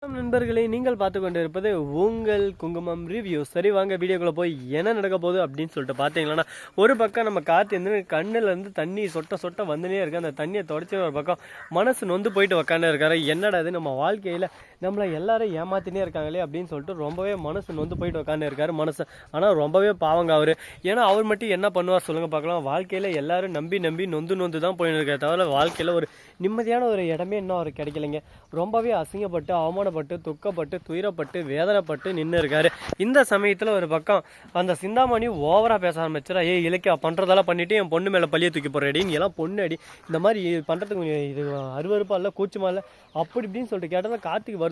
நண்பர்களே, நீங்கள் பார்த்து கொண்டு இருப்பது உங்கள் குங்குமம் ரிவ்யூ. சரி, வாங்க வீடியோக்குள்ள போய் என்ன நடக்க போகுது அப்படின்னு சொல்லிட்டு பார்த்தீங்கன்னா, ஒரு பக்கம் நம்ம கார்த்தி வந்து கண்ணுல இருந்து தண்ணி சொட்ட சொட்ட வந்துனே இருக்கு. அந்த தண்ணியை தொடச்சி ஒரு பக்கம் மனசு நொந்து போயிட்டு உக்காந்து இருக்காரு. என்னடா இது, நம்ம வாழ்க்கையில நம்மளை எல்லாரும் ஏமாத்தினே இருக்காங்களே அப்படின்னு சொல்லிட்டு ரொம்பவே மனசு நொந்து போயிட்டு உக்காந்து இருக்காரு மனசு. ஆனால் ரொம்பவே பாவங்க அவரு. ஏன்னா அவர் மட்டும் என்ன பண்ணுவார் சொல்லுங்க பார்க்கலாம். வாழ்க்கையில எல்லாரும் நம்பி நம்பி நொந்து தான் போயின்னு இருக்காரு. தவிர வாழ்க்கையில ஒரு நிம்மதியான ஒரு இடமே இன்னும் அவர் கிடைக்கலைங்க. ரொம்பவே அசிங்கப்பட்டு அவமானப்பட்டு துக்கப்பட்டு துயரப்பட்டு வேதனைப்பட்டு நின்று இருக்காரு. இந்த சமயத்தில் ஒரு பக்கம் அந்த சிந்தாமணி ஓவரா பேச ஆரம்பிச்சிடா. இலக்கியா பண்றதெல்லாம் பண்ணிட்டு என் பொண்ணு மேல பள்ளியை தூக்கி போடுறடி, நீ எல்லாம் பொண்ணு அடி, இந்த மாதிரி பண்றதுக்கு இது அருவருப்பா இல்லை கூச்சமா இல்லை அப்படி இப்படின்னு சொல்லிட்டு கேட்டதான் கார்த்திக் வருது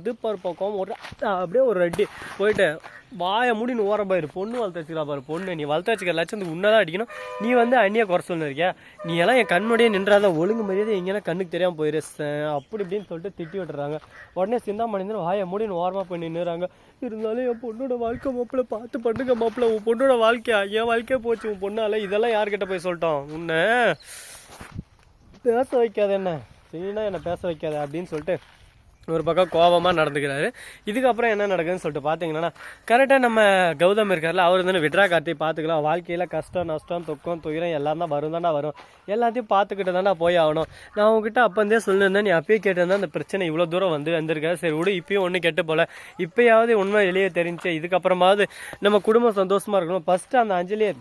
பக்கம் ஒரு அப்படியே ஒரு அடி போயிட்டு வாய முடின்னு ஓர பாரு. பொண்ணு வளர்த்து வச்சுக்கிறா பாரு. பொண்ணு நீ வளர்த்து வச்சுக்கிற லட்சத்துக்கு உன்னதான் அடிக்கணும். நீ வந்து அண்ணியை குறை சொல்லிருக்கியா, நீ எல்லாம் என் கண்முடியே நின்றாத, ஒழுங்கு மரியாதை எங்கன்னா கண்ணுக்கு தெரியாமல் போயிரு அப்படி இப்படின்னு சொல்லிட்டு திட்டி விட்டுறாங்க. உடனே சிந்தாமணி வாய முடின்னு ஓரமாக போய் நின்றுறாங்க. இருந்தாலும் என் பொண்ணோட வாழ்க்கை மாப்பிள்ள பார்த்து பண்ணுங்க மாப்பிள்ள, உன் பொண்ணோட வாழ்க்கையா என் வாழ்க்கையே போச்சு உன் பொண்ணால, இதெல்லாம் யார்கிட்ட போய் சொல்லிட்டோம், உன்னை பேச வைக்காத, என்ன சரினா என்னை பேச வைக்காத அப்படின்னு சொல்லிட்டு ஒரு பக்கம் கோபமாக நடந்துக்கிறாரு. இதுக்கப்புறம் என்ன நடக்குதுன்னு சொல்லிட்டு பார்த்தீங்கன்னா, கரெக்டாக நம்ம கௌதம் இருக்கார்ல, அவர் வந்து விட்ரா கார்த்தி பார்த்துக்கலாம், வாழ்க்கையில் கஷ்டம் நஷ்டம் துக்கம் துயரம் எல்லாம் தான் வரும் வரும், எல்லாத்தையும் பார்த்துக்கிட்டு தானே போய் ஆகணும். நான் உங்ககிட்ட அப்போந்தே சொல்லியிருந்தேன், நீ அப்பயே கேட்டிருந்தேன் அந்த பிரச்சனை இவ்வளோ தூரம் வந்திருக்காரு. சரி விடு, இப்பயும் ஒன்றும் கெட்டு போல, இப்போயாவது உண்மை வெளியே தெரிஞ்சு இதுக்கப்புறமாவது நம்ம குடும்பம் சந்தோஷமாக இருக்கணும். ஃபஸ்ட்டு அந்த அஞ்சலியை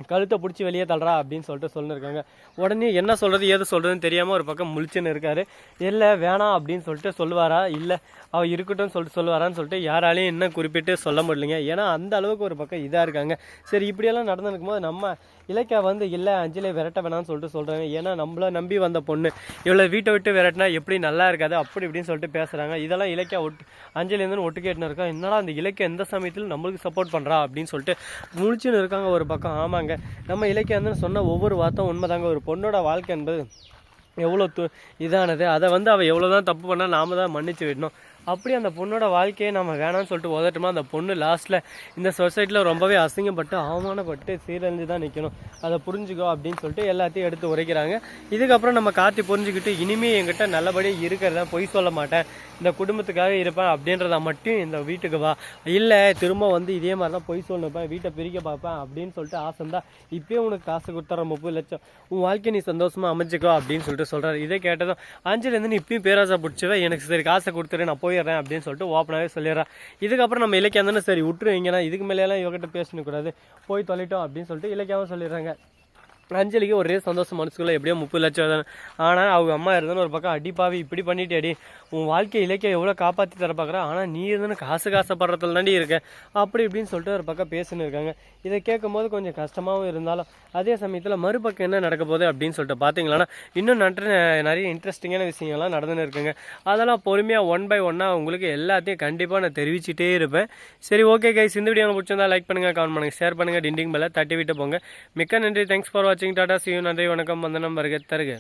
கழுத்தை பிடிச்சி வெளியே தள்ளுறா அப்படின்னு சொல்லிட்டு சொல்லியிருக்காங்க. உடனே என்ன சொல்கிறது ஏது சொல்கிறதுன்னு தெரியாமல் ஒரு பக்கம் முழிச்சுன்னு இருக்காரு. இல்லை வேணாம் அப்படின்னு சொல்லிட்டு சொல்லுவாரா, இல்லை அவள் இருக்கட்டும் சொல்லிட்டு சொல்லுவாரான்னு சொல்லிட்டு யாராலையும் இன்னும் குறிப்பிட்டு சொல்ல முடியலைங்க. ஏன்னா அந்த அளவுக்கு ஒரு பக்கம் இதாக இருக்காங்க. சரி, இப்படியெல்லாம் நடந்துருக்கும் போது நம்ம இலக்கியா வந்து இல்லை அஞ்சலி விரட்ட வேணாம்னு சொல்லிட்டு சொல்கிறாங்க. ஏன்னா நம்மளை நம்பி வந்த பொண்ணு இவ்வளோ வீட்டை விட்டு விரட்டினா எப்படி நல்லா இருக்காது அப்படி இப்படின்னு சொல்லிட்டு பேசுகிறாங்க. இதெல்லாம் இலக்கியா அஞ்சலி வந்து ஒட்டு கேட்டுன்னு இருக்கா. என்னடா அந்த இலக்கியா எந்த சமயத்தில் நம்மளுக்கு சப்போர்ட் பண்ணுறா அப்படின்னு சொல்லிட்டு முழிச்சுன்னு இருக்காங்க ஒரு பக்கம். ஆமாங்க, நம்ம இலக்கியா வந்து சொன்ன ஒவ்வொரு வார்த்தை உண்மைதாங்க. ஒரு பொண்ணோட வாழ்க்கை என்பது எவ்வளோ இதானது, அதை வந்து அவள் எவ்வளோதான் தப்பு பண்ணால் நாம தான் மன்னிச்சு விடணும். அப்படி அந்த பொண்ணோட வாழ்க்கையை நம்ம வேணாம்னு சொல்லிட்டு உதட்டோமா அந்த பொண்ணு லாஸ்ட்டில் இந்த சொசைட்டியில் ரொம்பவே அசிங்கப்பட்டு அவமானப்பட்டு சீரழிஞ்சு தான் நிற்கணும், அதை புரிஞ்சுக்கோ அப்படின்னு சொல்லிட்டு எல்லாத்தையும் எடுத்து உரைக்கிறாங்க. இதுக்கப்புறம் நம்ம கார்த்தி புரிஞ்சுக்கிட்டு இனிமேல் என்கிட்ட நல்லபடியாக இருக்கிறத பொய் சொல்ல மாட்டேன், இந்த குடும்பத்துக்காக இருப்பேன் அப்படின்றத மட்டும் இந்த வீட்டுக்கு வா, இல்லை திரும்ப வந்து இதே மாதிரி தான் பொய் சொல்லிப்பேன், வீட்டை பிரிக்க பார்ப்பேன் அப்படின்னு சொல்லிட்டு ஆசை தான் இப்போயே உனக்கு காசு கொடுத்துற 30 லட்சம், உன் வாழ்க்கையை நீ சந்தோஷமாக அமைச்சிக்கோ அப்படின்னு சொல்லிட்டு சொல்கிறாரு. இதே கேட்டதும் அஞ்சலேருந்து நீ இப்பயும் பேராசை பிடிச்சவன், எனக்கு சரி காசை கொடுத்துரு நான் போயிடுறேன் அப்படின்னு சொல்லிட்டு ஓப்பனாகவே சொல்லிடுறான். இதுக்கப்புறம் நம்ம இலக்கியம் தானே சரி விட்டுருவீங்கன்னா, இதுக்கு மேலேலாம் இவகிட்ட பேசக்கூடாது, போய் தொலைட்டோம் அப்படின்னு சொல்லிட்டு இலக்கியாவும் சொல்லிடுறாங்க. அஞ்சலிக்கு ஒரே சந்தோஷம் மனசுக்குள்ள, எப்படியோ 30 லட்சம் தானே. ஆனால் அவங்க அம்மா இருந்தாலும் ஒரு பக்கம் அடிப்பாவி இப்படி பண்ணிட்டு அடி, உன் வாழ்க்கை இலக்கிய எவ்வளோ காப்பாற்றி தர பார்க்குறா, ஆனால் நீ இருந்தாலும் காசுப்படுறதுல தாண்டி இருக்க அப்படி இப்படின்னு சொல்லிட்டு ஒரு பக்கம் பேசுன்னு இருக்காங்க. இதை கேட்கும் போது கொஞ்சம் கஷ்டமாகவும் இருந்தாலும் அதே சமயத்தில் மறுபக்கம் என்ன நடக்க போகுது அப்படின்னு சொல்லிட்டு பார்த்தீங்களன்னா, இன்னும் நிறைய இன்ட்ரெஸ்டிங்கான விஷயங்கள்லாம் நடந்துன்னு இருக்குங்க. அதெல்லாம் பொறுமையாக 1 by 1 உங்களுக்கு எல்லாத்தையும் கண்டிப்பாக நான் தெரிவிச்சுட்டே இருப்பேன். சரி, ஓகே கைஸ், இந்த வீடியோ பிடிச்சிருந்தா லைக் பண்ணுங்கள், கமெண்ட் பண்ணுங்கள், ஷேர் பண்ணுங்கள், டிண்டிங் பெல்லை தட்டி விட்டு போங்க. மிக்க நன்றி, தேங்க்ஸ் ஃபார் வாட்சிங், டாடா, see you, நன்றி, வணக்கம், வந்தனம், வருக தருக.